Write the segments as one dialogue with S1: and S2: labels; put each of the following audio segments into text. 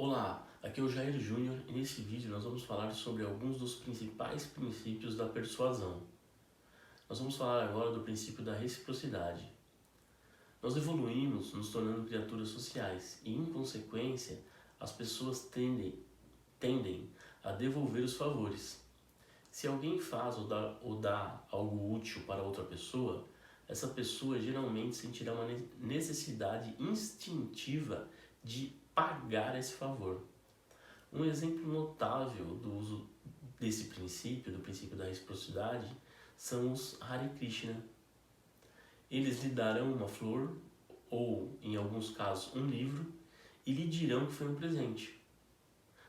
S1: Olá, aqui é o Jair Júnior e nesse vídeo nós vamos falar sobre alguns dos principais princípios da persuasão. Nós vamos falar agora do princípio da reciprocidade. Nós evoluímos nos tornando criaturas sociais e, em consequência, as pessoas tendem a devolver os favores. Se alguém faz ou dá algo útil para outra pessoa, essa pessoa geralmente sentirá uma necessidade instintiva de pagar esse favor. Um exemplo notável do uso desse princípio, do princípio da reciprocidade, são os Hare Krishna. Eles lhe darão uma flor, ou, em alguns casos, um livro, e lhe dirão que foi um presente.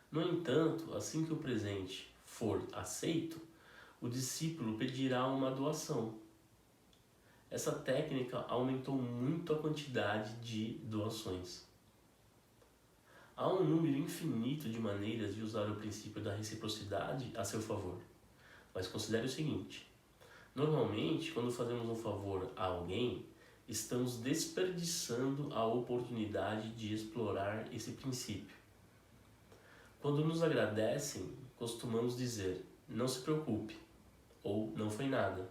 S1: No entanto, assim que o presente for aceito, o discípulo pedirá uma doação. Essa técnica aumentou muito a quantidade de doações. Há um número infinito de maneiras de usar o princípio da reciprocidade a seu favor. Mas considere o seguinte: normalmente, quando fazemos um favor a alguém, estamos desperdiçando a oportunidade de explorar esse princípio. Quando nos agradecem, costumamos dizer, não se preocupe, ou não foi nada.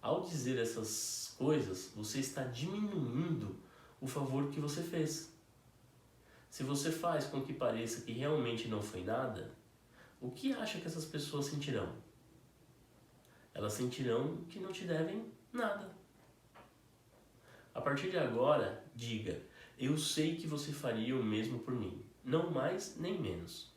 S1: Ao dizer essas coisas, você está diminuindo o favor que você fez. Se você faz com que pareça que realmente não foi nada, o que acha que essas pessoas sentirão? Elas sentirão que não te devem nada. A partir de agora, diga, eu sei que você faria o mesmo por mim, não mais nem menos.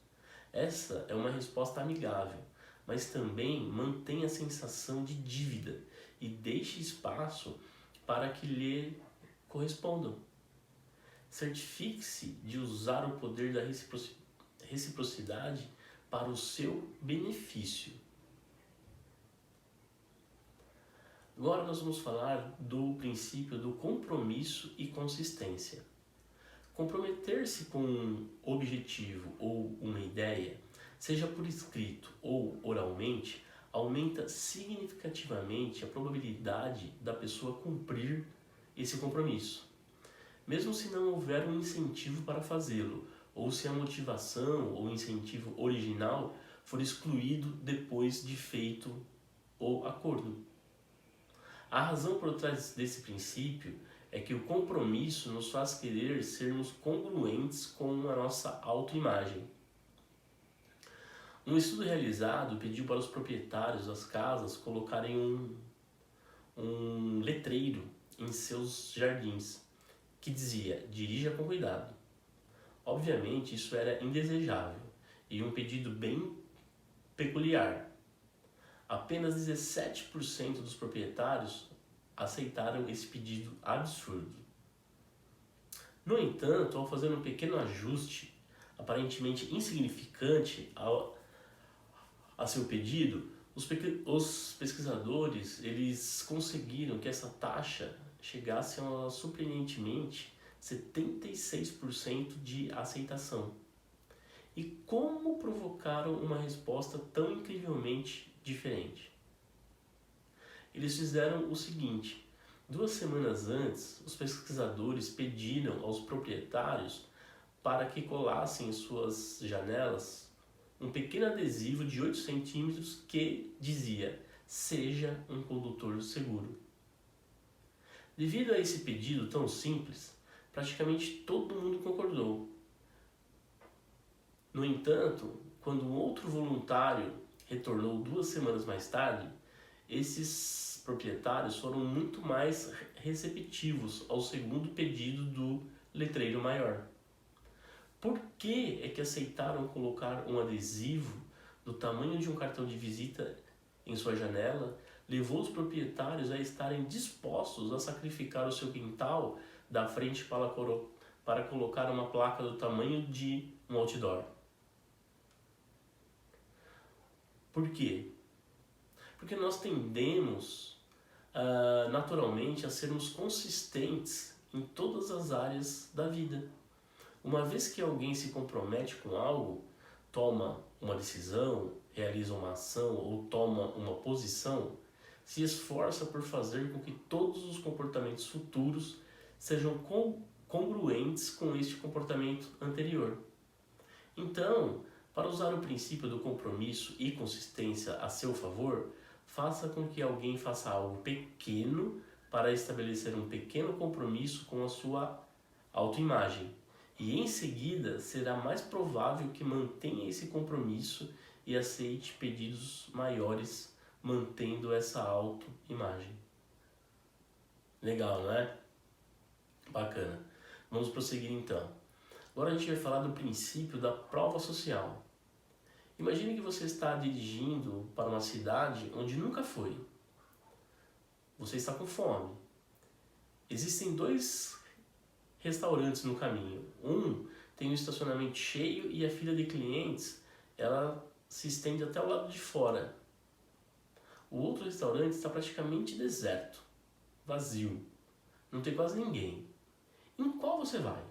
S1: Essa é uma resposta amigável, mas também mantém a sensação de dívida e deixe espaço para que lhe correspondam. Certifique-se de usar o poder da reciprocidade para o seu benefício. Agora nós vamos falar do princípio do compromisso e consistência. Comprometer-se com um objetivo ou uma ideia, seja por escrito ou oralmente, aumenta significativamente a probabilidade da pessoa cumprir esse compromisso. Mesmo se não houver um incentivo para fazê-lo, ou se a motivação ou incentivo original for excluído depois de feito o acordo. A razão por trás desse princípio é que o compromisso nos faz querer sermos congruentes com a nossa autoimagem. Um estudo realizado pediu para os proprietários das casas colocarem um letreiro em seus jardins que dizia, dirija com cuidado. Obviamente isso era indesejável e um pedido bem peculiar. Apenas 17% dos proprietários aceitaram esse pedido absurdo. No entanto, ao fazer um pequeno ajuste, aparentemente insignificante a seu pedido, os pesquisadores eles conseguiram que essa taxa chegasse a surpreendentemente 76% de aceitação. E como provocaram uma resposta tão incrivelmente diferente? Eles fizeram o seguinte: 2 semanas antes, os pesquisadores pediram aos proprietários para que colassem em suas janelas um pequeno adesivo de 8 centímetros que dizia, seja um condutor seguro. Devido a esse pedido tão simples, praticamente todo mundo concordou. No entanto, quando um outro voluntário retornou 2 semanas mais tarde, esses proprietários foram muito mais receptivos ao segundo pedido do letreiro maior. Por que é que aceitaram colocar um adesivo do tamanho de um cartão de visita em sua janela? Levou os proprietários a estarem dispostos a sacrificar o seu quintal da frente para colocar uma placa do tamanho de um outdoor. Por quê? Porque nós tendemos naturalmente a sermos consistentes em todas as áreas da vida. Uma vez que alguém se compromete com algo, toma uma decisão, realiza uma ação ou toma uma posição, se esforça por fazer com que todos os comportamentos futuros sejam congruentes com este comportamento anterior. Então, para usar o princípio do compromisso e consistência a seu favor, faça com que alguém faça algo pequeno para estabelecer um pequeno compromisso com a sua autoimagem. E em seguida será mais provável que mantenha esse compromisso e aceite pedidos maiores mantendo essa autoimagem. Legal, não é? Bacana. Vamos prosseguir então. Agora a gente vai falar do princípio da prova social. Imagine que você está dirigindo para uma cidade onde nunca foi. Você está com fome. Existem 2 restaurantes no caminho. Um tem um estacionamento cheio e a fila de clientes ela se estende até o lado de fora. O outro restaurante está praticamente deserto, vazio, não tem quase ninguém. Em qual você vai?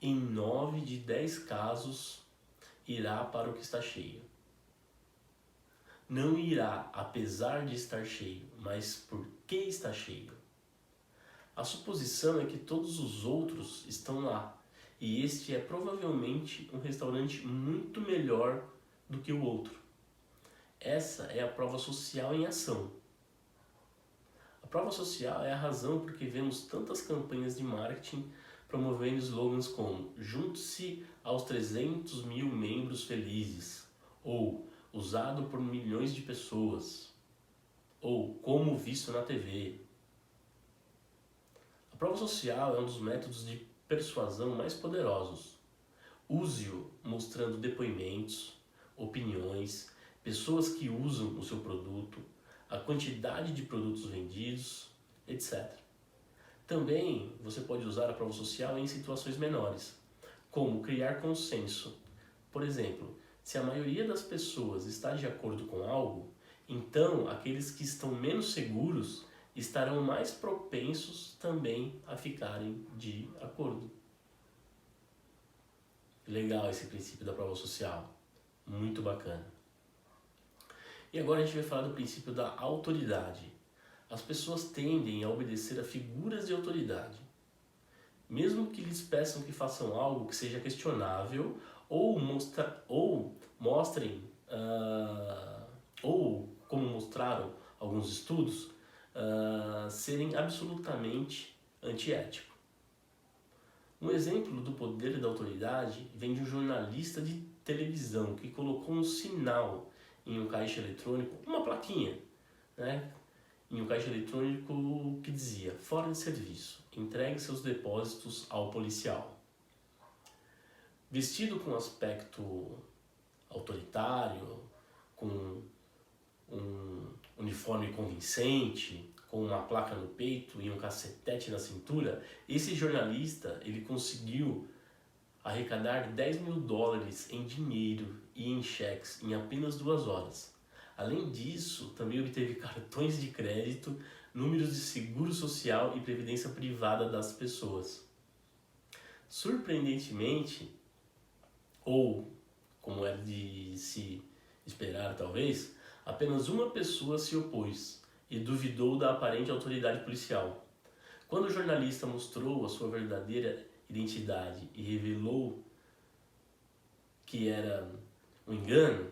S1: Em 9 de 10 casos, irá para o que está cheio. Não irá apesar de estar cheio, mas porque está cheio. A suposição é que todos os outros estão lá, e este é provavelmente um restaurante muito melhor do que o outro. Essa é a prova social em ação. A prova social é a razão por que vemos tantas campanhas de marketing promovendo slogans como "Junte-se aos 300 mil membros felizes", ou "Usado por milhões de pessoas", ou "Como visto na TV". A prova social é um dos métodos de persuasão mais poderosos. Use-o mostrando depoimentos, opiniões, pessoas que usam o seu produto, a quantidade de produtos vendidos, etc. Também você pode usar a prova social em situações menores, como criar consenso. Por exemplo, se a maioria das pessoas está de acordo com algo, então aqueles que estão menos seguros estarão mais propensos também a ficarem de acordo. Legal esse princípio da prova social, muito bacana. E agora a gente vai falar do princípio da autoridade. As pessoas tendem a obedecer a figuras de autoridade, mesmo que lhes peçam que façam algo que seja questionável ou mostrem, ou como mostraram alguns estudos, serem absolutamente antiético. Um exemplo do poder da autoridade vem de um jornalista de televisão que colocou um sinal em um caixa eletrônico, uma plaquinha, né, em um caixa eletrônico que dizia: "Fora de serviço, entregue seus depósitos ao policial". Vestido com aspecto autoritário, com um uniforme convincente, com uma placa no peito e um cacetete na cintura, esse jornalista ele conseguiu arrecadar $10 mil em dinheiro e em cheques em apenas 2 horas. Além disso, também obteve cartões de crédito, números de seguro social e previdência privada das pessoas. Surpreendentemente, ou como era de se esperar talvez, apenas uma pessoa se opôs e duvidou da aparente autoridade policial. Quando o jornalista mostrou a sua verdadeira identidade e revelou que era um engano,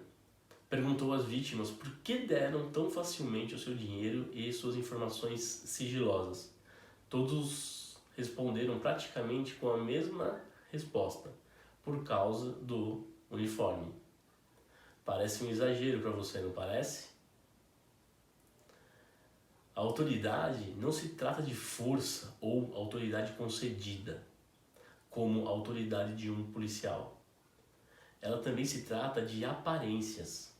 S1: perguntou às vítimas por que deram tão facilmente o seu dinheiro e suas informações sigilosas. Todos responderam praticamente com a mesma resposta: por causa do uniforme. Parece um exagero para você, não parece? A autoridade não se trata de força ou autoridade concedida, como a autoridade de um policial. Ela também se trata de aparências.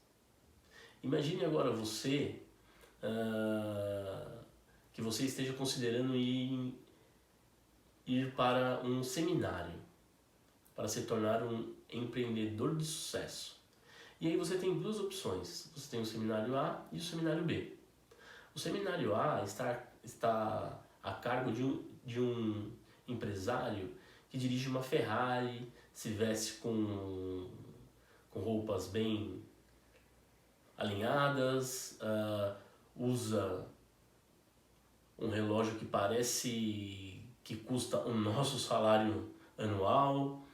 S1: Imagine agora você, que você esteja considerando ir para um seminário, para se tornar um empreendedor de sucesso. E aí você tem 2 opções. Você tem o seminário A e o seminário B. O seminário A está a cargo de um empresário que dirige uma Ferrari, se veste com roupas bem alinhadas, usa um relógio que parece que custa o nosso salário anual.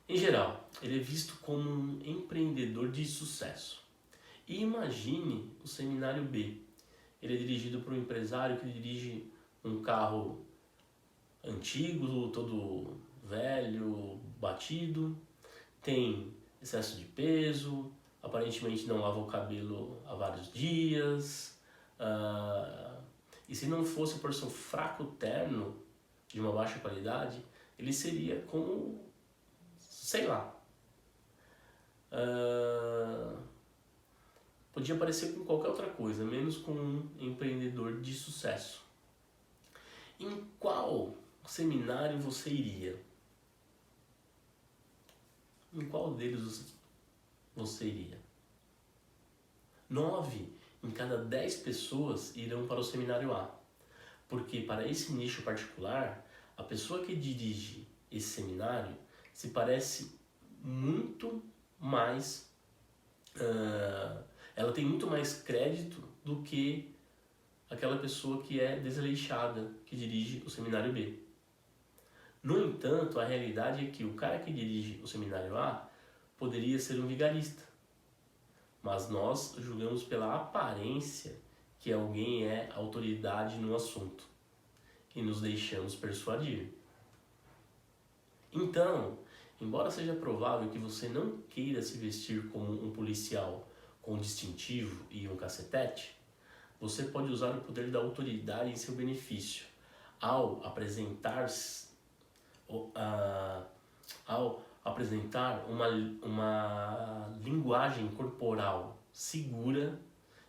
S1: Em geral, ele é visto como um empreendedor de sucesso. E imagine o Seminário B. Ele é dirigido por um empresário que dirige um carro antigo, todo velho, batido, tem excesso de peso, aparentemente não lava o cabelo há vários dias, e se não fosse por seu fraco terno de uma baixa qualidade, ele seria como, sei lá, podia parecer com qualquer outra coisa, menos com um empreendedor de sucesso. Em qual seminário você iria? Em qual deles você iria? 9 em cada 10 pessoas irão para o seminário A, porque para esse nicho particular, a pessoa que dirige esse seminário se parece muito mais, ela tem muito mais crédito do que aquela pessoa que é desleixada, que dirige o seminário B. No entanto, a realidade é que o cara que dirige o seminário A poderia ser um vigarista, mas nós julgamos pela aparência que alguém é autoridade no assunto e nos deixamos persuadir. Então, embora seja provável que você não queira se vestir como um policial com um distintivo e um cacetete, você pode usar o poder da autoridade em seu benefício ao apresentar uma linguagem corporal segura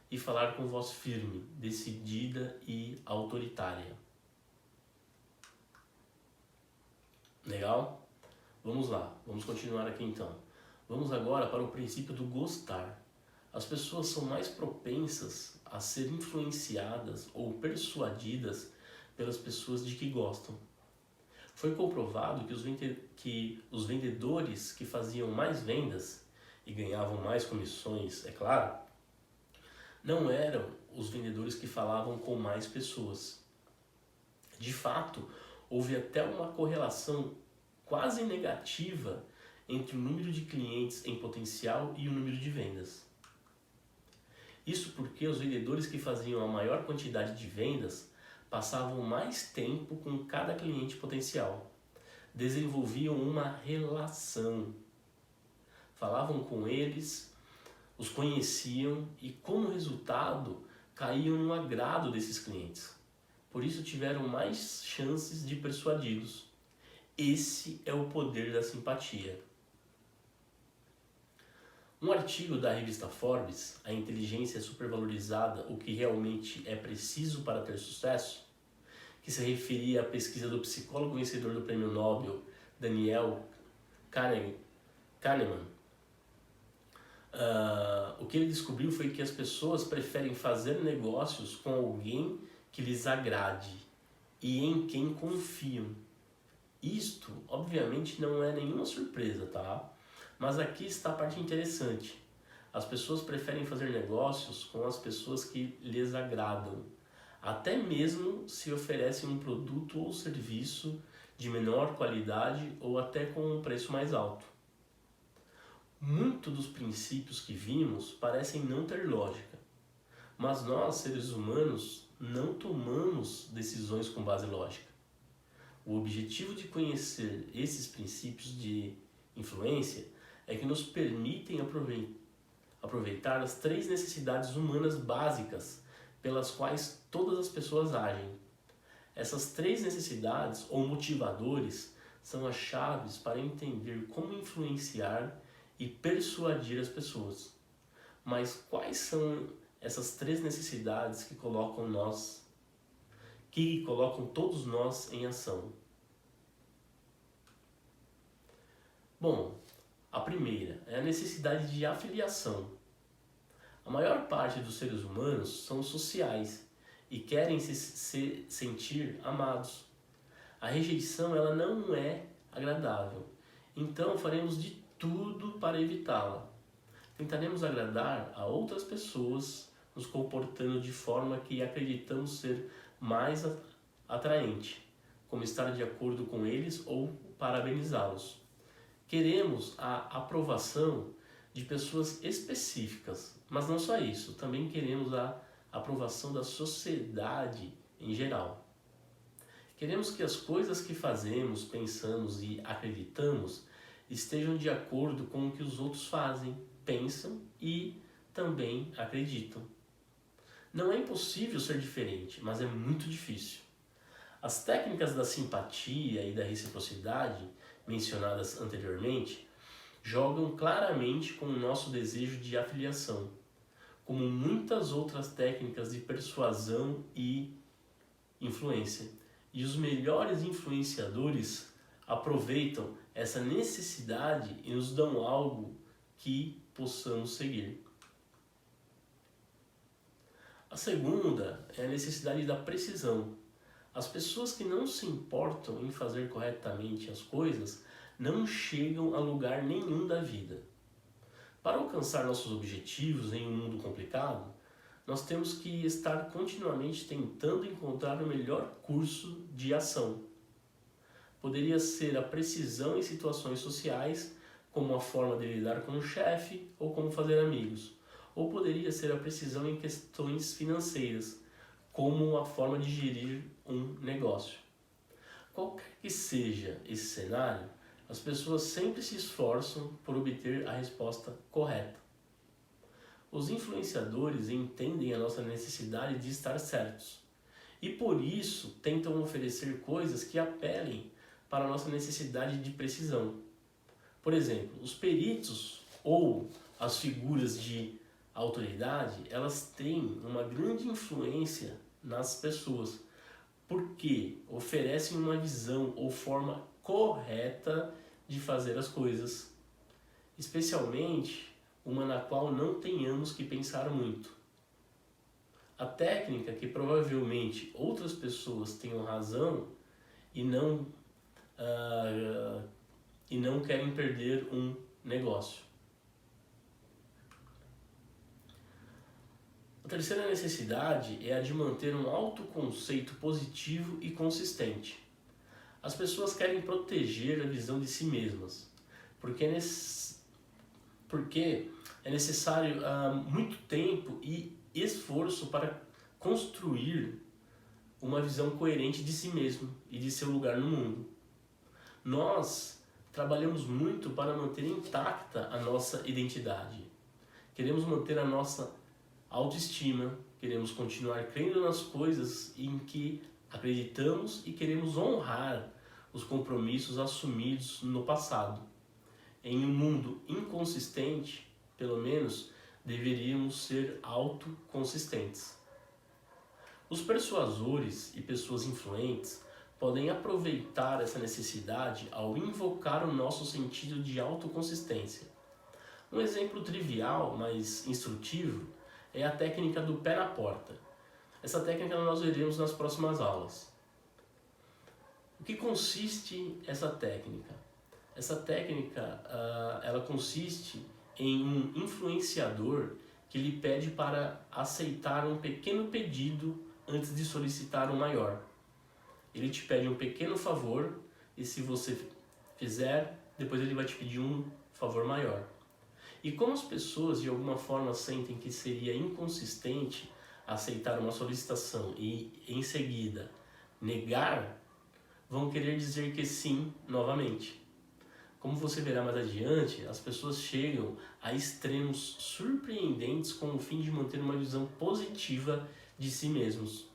S1: e falar com voz firme, decidida e autoritária. Legal? Vamos lá, vamos continuar aqui então. Vamos agora para o princípio do gostar. As pessoas são mais propensas a ser influenciadas ou persuadidas pelas pessoas de que gostam. Foi comprovado que os vendedores que faziam mais vendas e ganhavam mais comissões, é claro, não eram os vendedores que falavam com mais pessoas. De fato, houve até uma correlação quase negativa entre o número de clientes em potencial e o número de vendas. Isso porque os vendedores que faziam a maior quantidade de vendas passavam mais tempo com cada cliente potencial, desenvolviam uma relação, falavam com eles, os conheciam e, como resultado, caíam no agrado desses clientes. Por isso tiveram mais chances de persuadi-los. Esse é o poder da simpatia. Um artigo da revista Forbes, A Inteligência é Supervalorizada, o que realmente é preciso para ter sucesso, que se referia à pesquisa do psicólogo vencedor do prêmio Nobel, Daniel Kahneman. O que ele descobriu foi que as pessoas preferem fazer negócios com alguém que lhes agrade e em quem confiam. Isto, obviamente, não é nenhuma surpresa, tá? Mas aqui está a parte interessante. As pessoas preferem fazer negócios com as pessoas que lhes agradam, até mesmo se oferecem um produto ou serviço de menor qualidade ou até com um preço mais alto. Muitos dos princípios que vimos parecem não ter lógica, mas nós, seres humanos, não tomamos decisões com base lógica. O objetivo de conhecer esses princípios de influência é que nos permitem aproveitar as 3 necessidades humanas básicas pelas quais todas as pessoas agem. Essas 3 necessidades ou motivadores são as chaves para entender como influenciar e persuadir as pessoas. Mas quais são essas 3 necessidades que colocam todos nós em ação? Bom, a primeira é a necessidade de afiliação. A maior parte dos seres humanos são sociais e querem se sentir amados. A rejeição ela não é agradável, então faremos de tudo para evitá-la. Tentaremos agradar a outras pessoas nos comportando de forma que acreditamos ser mais atraente, como estar de acordo com eles ou parabenizá-los. Queremos a aprovação de pessoas específicas, mas não só isso, também queremos a aprovação da sociedade em geral. Queremos que as coisas que fazemos, pensamos e acreditamos estejam de acordo com o que os outros fazem, pensam e também acreditam. Não é impossível ser diferente, mas é muito difícil. As técnicas da simpatia e da reciprocidade, mencionadas anteriormente, jogam claramente com o nosso desejo de afiliação, como muitas outras técnicas de persuasão e influência. E os melhores influenciadores aproveitam essa necessidade e nos dão algo que possamos seguir. A segunda é a necessidade da precisão. As pessoas que não se importam em fazer corretamente as coisas não chegam a lugar nenhum da vida. Para alcançar nossos objetivos em um mundo complicado, nós temos que estar continuamente tentando encontrar o melhor curso de ação. Poderia ser a precisão em situações sociais, como a forma de lidar com o chefe ou como fazer amigos. Ou poderia ser a precisão em questões financeiras, como a forma de gerir um negócio. Qualquer que seja esse cenário, as pessoas sempre se esforçam por obter a resposta correta. Os influenciadores entendem a nossa necessidade de estar certos e por isso tentam oferecer coisas que apelem para a nossa necessidade de precisão. Por exemplo, os peritos ou as figuras de autoridade, elas têm uma grande influência nas pessoas, porque oferecem uma visão ou forma correta de fazer as coisas, especialmente uma na qual não tenhamos que pensar muito. A técnica que provavelmente outras pessoas tenham razão e não querem perder um negócio. A terceira necessidade é a de manter um autoconceito positivo e consistente. As pessoas querem proteger a visão de si mesmas, porque é necessário muito tempo e esforço para construir uma visão coerente de si mesmo e de seu lugar no mundo. Nós trabalhamos muito para manter intacta a nossa identidade. Queremos manter a nossa autoestima, queremos continuar crendo nas coisas em que acreditamos e queremos honrar os compromissos assumidos no passado. Em um mundo inconsistente, pelo menos, deveríamos ser autoconsistentes. Os persuasores e pessoas influentes podem aproveitar essa necessidade ao invocar o nosso sentido de autoconsistência. Um exemplo trivial, mas instrutivo, é a técnica do pé na porta. Essa técnica nós veremos nas próximas aulas. O que consiste essa técnica? Essa técnica ela consiste em um influenciador que lhe pede para aceitar um pequeno pedido antes de solicitar um maior. Ele te pede um pequeno favor e se você fizer, depois ele vai te pedir um favor maior. E como as pessoas de alguma forma sentem que seria inconsistente aceitar uma solicitação e em seguida negar, vão querer dizer que sim novamente. Como você verá mais adiante, as pessoas chegam a extremos surpreendentes com o fim de manter uma visão positiva de si mesmos.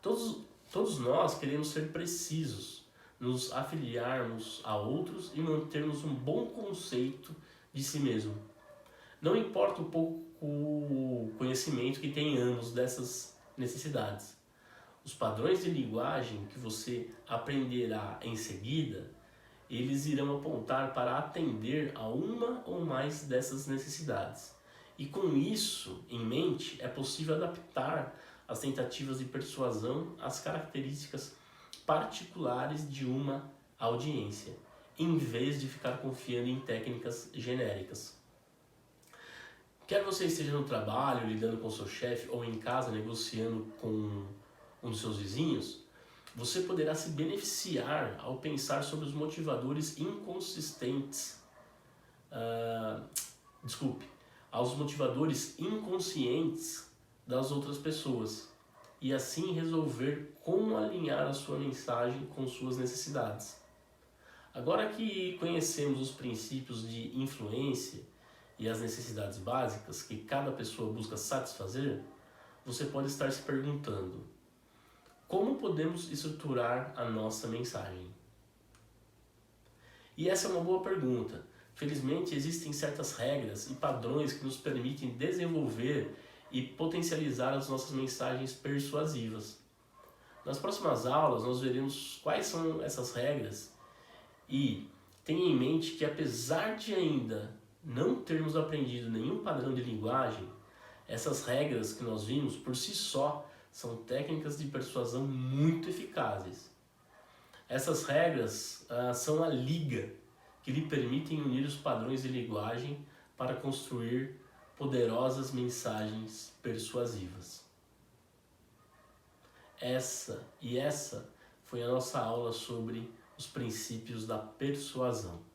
S1: Todos nós queremos ser precisos, nos afiliarmos a outros e mantermos um bom conceito de si mesmo. Não importa o pouco conhecimento que tenhamos dessas necessidades. Os padrões de linguagem que você aprenderá em seguida, eles irão apontar para atender a uma ou mais dessas necessidades. E com isso em mente, é possível adaptar as tentativas de persuasão às características particulares de uma audiência, em vez de ficar confiando em técnicas genéricas. Quer você esteja no trabalho, lidando com seu chefe, ou em casa, negociando com um dos seus vizinhos, você poderá se beneficiar ao pensar sobre os motivadores inconsistentes. Desculpe, aos motivadores inconscientes das outras pessoas e assim resolver como alinhar a sua mensagem com suas necessidades. Agora que conhecemos os princípios de influência e as necessidades básicas que cada pessoa busca satisfazer, você pode estar se perguntando: como podemos estruturar a nossa mensagem? E essa é uma boa pergunta. Felizmente, existem certas regras e padrões que nos permitem desenvolver e potencializar as nossas mensagens persuasivas. Nas próximas aulas, nós veremos quais são essas regras e tenha em mente que, apesar de ainda não termos aprendido nenhum padrão de linguagem, essas regras que nós vimos por si só são técnicas de persuasão muito eficazes. Essas regras são a liga que lhe permitem unir os padrões de linguagem para construir poderosas mensagens persuasivas. Essa foi a nossa aula sobre os princípios da persuasão.